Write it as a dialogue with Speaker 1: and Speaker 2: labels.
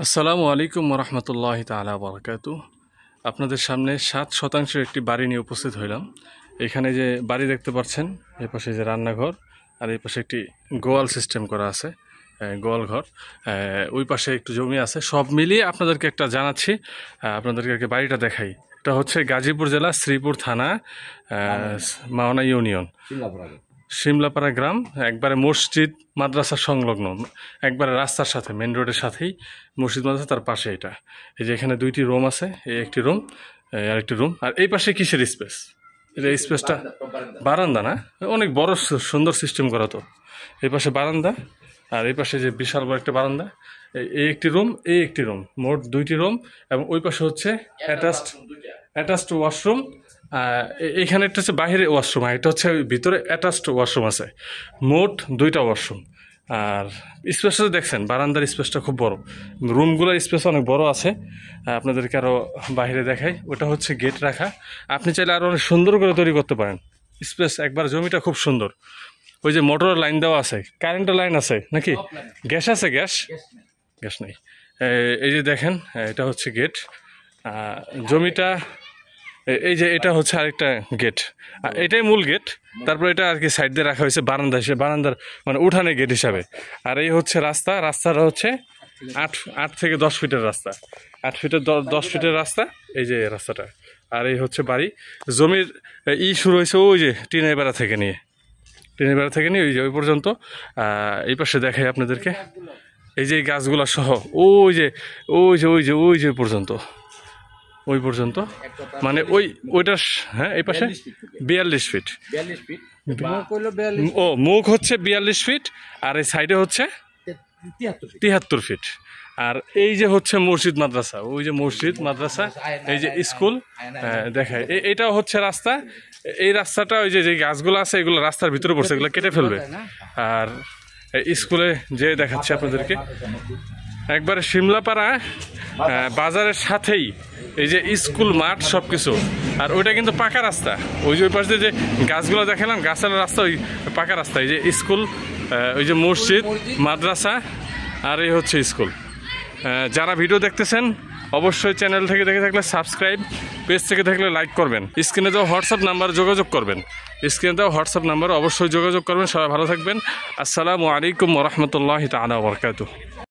Speaker 1: আসসালামু আলাইকুম ওরহমতুল্লাহ তাআলা বারাকাতু। আপনাদের সামনে 7 শতাংশের একটি বাড়ি নিয়ে উপস্থিত হইলাম। এখানে যে বাড়ি দেখতে পাচ্ছেন, এই পাশে যে রান্নাঘর আর এই পাশে একটি গোয়াল সিস্টেম করা আছে, গোয়াল ঘর। ওই পাশে একটু জমি আছে। সব মিলিয়ে আপনাদেরকে একটা জানাচ্ছি, আপনাদেরকে বাড়িটা দেখাই। এটা হচ্ছে গাজীপুর জেলা শ্রীপুর থানা, মাওনা ইউনিয়ন, শিমলাপাড়া গ্রাম। একবারে মসজিদ মাদ্রাসা সংলগ্ন, একবারে রাস্তার সাথে, মেন রোডের সাথেই মসজিদ মাদ্রাসা, তার পাশে এটা। এই যে এখানে 2টি রুম আছে, এই একটি রুম আর একটি রুম। আর এই পাশে কিসের স্পেস? এটা স্পেসটা বারান্দা না, অনেক বড় সুন্দর সিস্টেম করা তো। এই পাশে বারান্দা আর এই পাশে যে বিশাল বড় একটা বারান্দা। এই একটি রুম, এই একটি রুম, মোট 2টি রুম। এবং ওই পাশে হচ্ছে অ্যাটাচড ওয়াশরুম। এইখানে একটা হচ্ছে বাইরে ওয়াশরুম, আর এটা হচ্ছে ভিতরে অ্যাটাচড ওয়াশরুম আছে। মোট 2টা ওয়াশরুম। আর স্পেসটা দেখছেন, বারান্দার স্পেসটা খুব বড়, রুমগুলোর স্পেস অনেক বড় আছে। আপনাদেরকে আরও বাইরে দেখাই। ওটা হচ্ছে গেট রাখা, আপনি চাইলে আরও অনেক সুন্দর করে তৈরি করতে পারেন। স্পেস একবার, জমিটা খুব সুন্দর। ওই যে মোটরের লাইন দেওয়া আছে, কারেন্টের লাইন আছে নাকি? গ্যাস আছে? গ্যাস নেই। এই যে দেখেন, এটা হচ্ছে গেট। জমিটা, এই যে এটা হচ্ছে আরেকটা গেট, এটাই মূল গেট। তারপর এটা আর কি সাইড দিয়ে রাখা হয়েছে বারান্দা হিসেবে, বারান্দার মানে উঠানে গেট হিসাবে। আর এই হচ্ছে রাস্তাটা হচ্ছে 8 থেকে 10 ফিটের রাস্তা, 8 ফিটের 10 ফিটের রাস্তা, এই যে রাস্তাটা। আর এই হচ্ছে বাড়ি। জমির শুরু হয়েছে ওই যে টিনের বেড়া থেকে নিয়ে ওই যে ওই পর্যন্ত। এই পাশে দেখাই আপনাদেরকে, এই যে গাছগুলা সহ ওই যে পর্যন্ত, ওই পর্যন্ত, মানে ওইটা। হ্যাঁ, এই পাশে 42 ফিট। ও, মুখ হচ্ছে 42 ফিট, আর এই সাইডে হচ্ছে 73 ফিট। আর এই যে হচ্ছে মসজিদ মাদ্রাসা, ওই যে মসজিদ মাদ্রাসা, এই যে স্কুল দেখায়। এটাও হচ্ছে রাস্তা। এই রাস্তাটা ওই যে গাছগুলো আছে, এগুলো রাস্তার ভিতরে পড়ছে, এগুলো কেটে ফেলবে। আর স্কুলে যে দেখাচ্ছি আপনাদেরকে, একবারে শিমলাপাড়া বাজারের সাথেই এই যে স্কুল, মাঠ, সব কিছু। আর ওইটা কিন্তু পাকা রাস্তা। ওই যে ওই পাশে যে গাছগুলো দেখালাম, গাছের রাস্তা, ওই পাকা রাস্তা। এই যে স্কুল, ওই যে মসজিদ মাদ্রাসা, আর এই হচ্ছে স্কুল। যারা ভিডিও দেখতেছেন অবশ্যই চ্যানেল থেকে দেখে থাকলে সাবস্ক্রাইব, পেজ থেকে থাকলে লাইক করবেন। স্ক্রিনে দেওয়া হোয়াটসঅ্যাপ নাম্বারে যোগাযোগ করবেন, অবশ্যই যোগাযোগ করবেন। সবাই ভালো থাকবেন। আসসালামু আলাইকুম ওয়া রাহমাতুল্লাহি তাআলা ওয়া বারাকাতুহু।